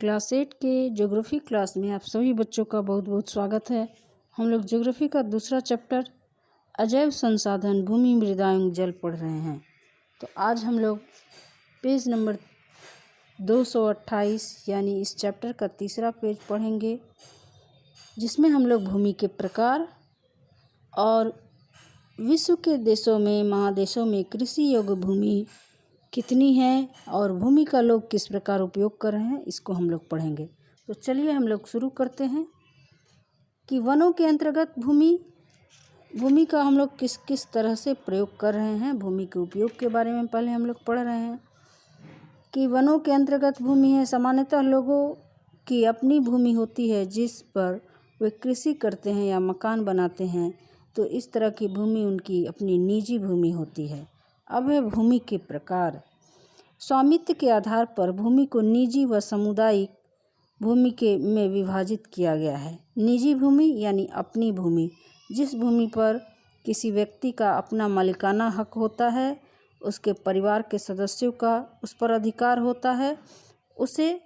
Class 8 के geography class में आप सभी बच्चों का बहुत बहुत स्वागत है। हम लोग ज्योग्राफी का दूसरा चैप्टर अजैव संसाधन भूमि मृदा एवं जल पढ़ रहे हैं। तो आज हम लोग पेज नंबर 228 यानी इस चैप्टर का तीसरा पेज पढ़ेंगे, जिसमें हम लोग भूमि के प्रकार और विश्व के देशों में महादेशों में कृषि योग्य भूमि कितनी है और भूमि का लोग किस प्रकार उपयोग कर रहे हैं, इसको हम लोग पढ़ेंगे। तो चलिए हम लोग शुरू करते हैं कि वनों के अंतर्गत भूमि का हम लोग किस किस तरह से प्रयोग कर रहे हैं। भूमि के उपयोग के बारे में पहले हम लोग पढ़ रहे हैं कि वनों के अंतर्गत भूमि है सामान्यतः लोगों की अपनी भूमि होती है जिस पर वे कृषि करते हैं या मकान बनाते हैं। तो इस तरह की भूमि उनकी अपनी निजी भूमि होती है। अब है भूमि के प्रकार। स्वामित्व के आधार पर भूमि को निजी व सामुदायिक भूमि में विभाजित किया गया है। निजी भूमि यानी अपनी भूमि, जिस भूमि पर किसी व्यक्ति का अपना मालिकाना हक होता है, उसके परिवार के सदस्यों का उस पर अधिकार होता है, उसे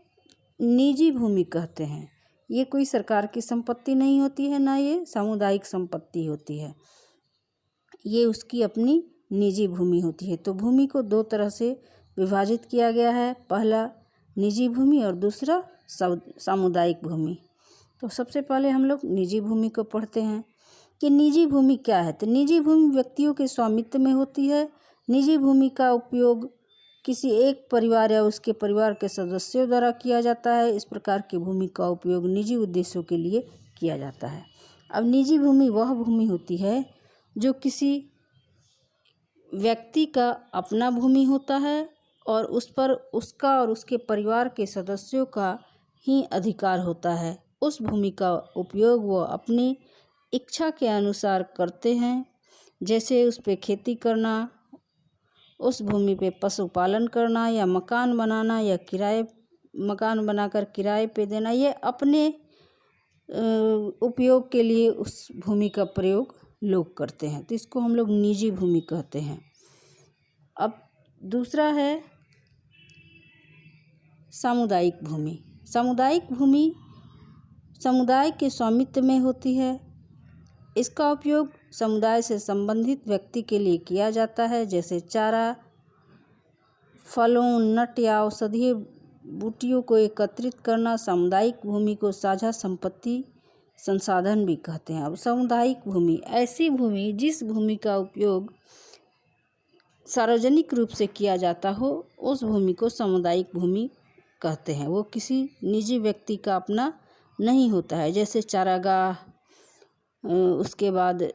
निजी भूमि कहते हैं। ये कोई सरकार की संपत्ति नहीं होती है, ना ये सामुदायिक संपत्ति होती है, ये उसकी अपनी निजी भूमि होती है। तो भूमि को दो तरह से विभाजित किया गया है, पहला निजी भूमि और दूसरा सामुदायिक भूमि। तो सबसे पहले हम लोग निजी भूमि को पढ़ते हैं कि निजी भूमि क्या है। तो निजी भूमि व्यक्तियों के स्वामित्व में होती है। निजी भूमि का उपयोग किसी एक परिवार या उसके परिवार के सदस्यों द्वारा किया जाता है। इस प्रकार की भूमि का उपयोग निजी उद्देश्यों के लिए किया जाता है। अब निजी भूमि वह भूमि होती है जो किसी व्यक्ति का अपना भूमि होता है और उस पर उसका और उसके परिवार के सदस्यों का ही अधिकार होता है। उस भूमि का उपयोग वो अपनी इच्छा के अनुसार करते हैं, जैसे उस पे खेती करना, उस भूमि पे पशुपालन करना या मकान बनाना या मकान बनाकर किराए पे देना। ये अपने उपयोग के लिए उस भूमि का प्रयोग लोग करते हैं। तो इसको हम लोग निजी भूमि कहते हैं। अब दूसरा है सामुदायिक भूमि। सामुदायिक भूमि समुदाय के स्वामित्व में होती है। इसका उपयोग समुदाय से संबंधित व्यक्ति के लिए किया जाता है, जैसे चारा, फलों, नट या औषधीय बूटियों को एकत्रित करना। सामुदायिक भूमि को साझा संपत्ति संसाधन भी कहते हैं। अब सामुदायिक भूमि ऐसी भूमि जिस भूमि का उपयोग सार्वजनिक रूप से किया जाता हो, उस भूमि को सामुदायिक भूमि कहते हैं। वो किसी निजी व्यक्ति का अपना नहीं होता है, जैसे चारागाह, उसके बाद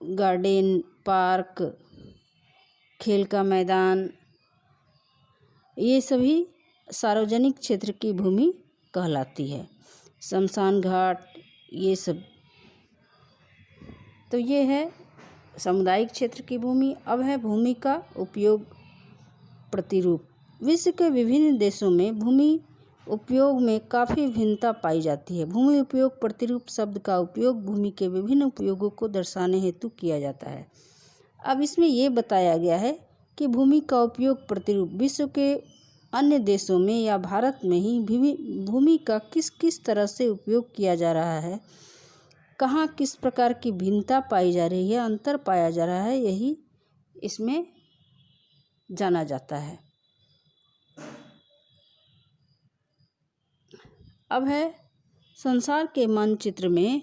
गार्डन, पार्क, खेल का मैदान, ये सभी सार्वजनिक क्षेत्र की भूमि कहलाती है। शमशान घाट, ये सब। तो ये है सामुदायिक क्षेत्र की भूमि। अब है भूमि का उपयोग प्रतिरूप। विश्व के विभिन्न देशों में भूमि उपयोग में काफ़ी भिन्नता पाई जाती है। भूमि उपयोग प्रतिरूप शब्द का उपयोग भूमि के विभिन्न उपयोगों को दर्शाने हेतु किया जाता है। अब इसमें ये बताया गया है कि भूमि का उपयोग प्रतिरूप विश्व के अन्य देशों में या भारत में ही भूमि का किस किस तरह से उपयोग किया जा रहा है, कहाँ किस प्रकार की भिन्नता पाई जा रही है, अंतर पाया जा रहा है, यही इसमें जाना जाता है। अब है संसार के मानचित्र में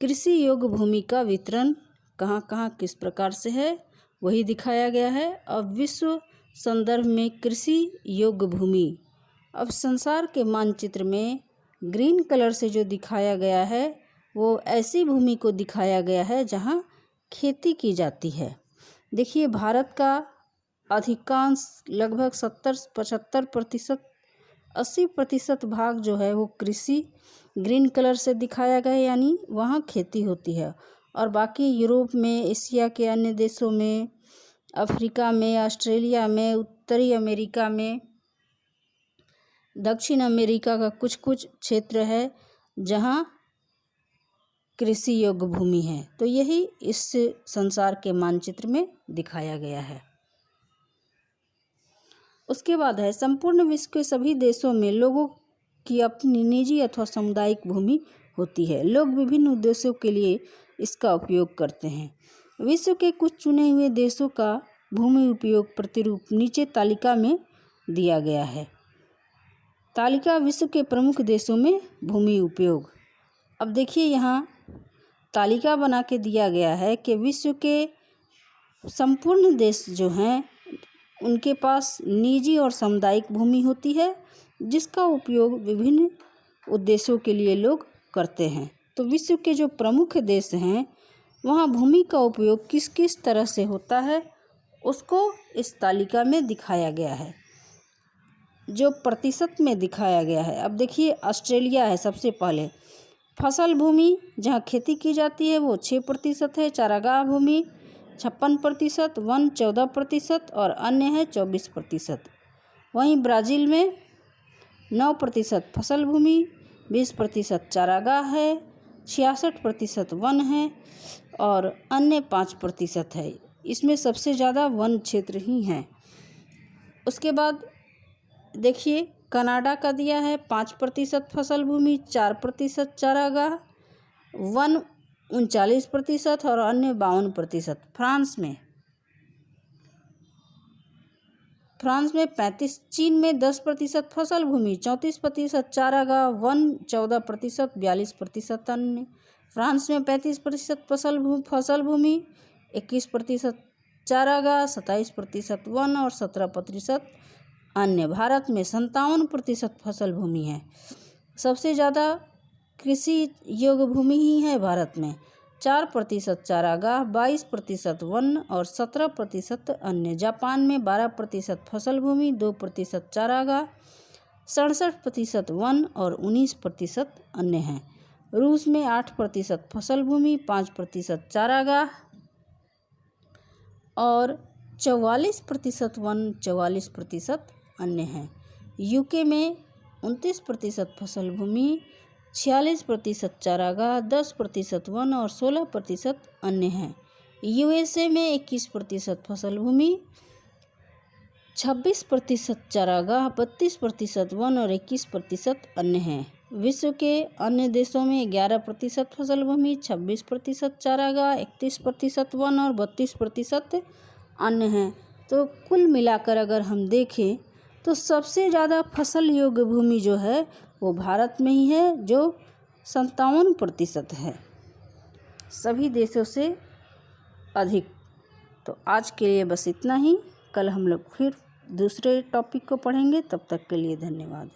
कृषि योग्य भूमि का वितरण कहाँ कहाँ किस प्रकार से है, वही दिखाया गया है। अब विश्व संदर्भ में कृषि योग्य भूमि। अब संसार के मानचित्र में ग्रीन कलर से जो दिखाया गया है, वो ऐसी भूमि को दिखाया गया है जहाँ खेती की जाती है। देखिए, भारत का अधिकांश लगभग 70-75%, 80% भाग जो है वो कृषि ग्रीन कलर से दिखाया गया है, यानी वहाँ खेती होती है। और बाकी यूरोप में, एशिया के अन्य देशों में, अफ्रीका में, ऑस्ट्रेलिया में, उत्तरी अमेरिका में, दक्षिण अमेरिका का कुछ कुछ क्षेत्र है जहाँ कृषि योग्य भूमि है। तो यही इस संसार के मानचित्र में दिखाया गया है। उसके बाद है संपूर्ण विश्व के सभी देशों में लोगों की अपनी निजी अथवा सामुदायिक भूमि होती है। लोग विभिन्न उद्देश्यों के लिए इसका उपयोग करते हैं। विश्व के कुछ चुने हुए देशों का भूमि उपयोग प्रतिरूप नीचे तालिका में दिया गया है। तालिका विश्व के प्रमुख देशों में भूमि उपयोग। अब देखिए यहाँ तालिका बना के दिया गया है कि विश्व के संपूर्ण देश जो हैं उनके पास निजी और सामुदायिक भूमि होती है, जिसका उपयोग विभिन्न उद्देश्यों के लिए लोग करते हैं। तो विश्व के जो प्रमुख देश हैं वहाँ भूमि का उपयोग किस किस तरह से होता है उसको इस तालिका में दिखाया गया है, जो प्रतिशत में दिखाया गया है। अब देखिए ऑस्ट्रेलिया है सबसे पहले। फसल भूमि जहाँ खेती की जाती है वो 6% है, चारागाह भूमि 56%, वन 14% और अन्य है 24%। वहीं ब्राज़ील में 9% फसल भूमि, 20% चारागाह है, 66% वन है और अन्य 5% है। इसमें सबसे ज़्यादा वन क्षेत्र ही हैं। उसके बाद देखिए कनाडा का दिया है 5% फसल भूमि, 4% चारागाह, वन 39% और अन्य 52%। फ्रांस में 35, चीन में 10% फसल भूमि, 34% चारागाह, वन 14%, 42% अन्य। फ्रांस में 35% फसल भूमि, 21% चारागाह, 27% वन और 17% अन्य। भारत में 57% फसल भूमि है। सबसे ज़्यादा कृषि योग्य भूमि ही है भारत में। 4% चारागाह, 22% वन और 17% अन्य। जापान में 12% फसल भूमि, 2% चारागाह, 67% वन और 19% अन्य हैं। रूस में 8% फसल भूमि, 5% चारागाह और 44% वन, 44% अन्य हैं। यूके में 29% फसल भूमि, 46% चारागाह, 10% वन और 16% अन्य हैं। यूएसए में 21% फसल भूमि, 26% चारागाह, 32% वन और 21% अन्य हैं। विश्व के अन्य देशों में 11% फसल भूमि, 26% चारागाह, 31% वन और 32% अन्य हैं। तो कुल मिलाकर अगर हम देखें तो सबसे ज़्यादा फसल योग्य भूमि जो है वो भारत में ही है, जो 57% है, सभी देशों से अधिक। तो आज के लिए बस इतना ही। कल हम लोग फिर दूसरे टॉपिक को पढ़ेंगे। तब तक के लिए धन्यवाद।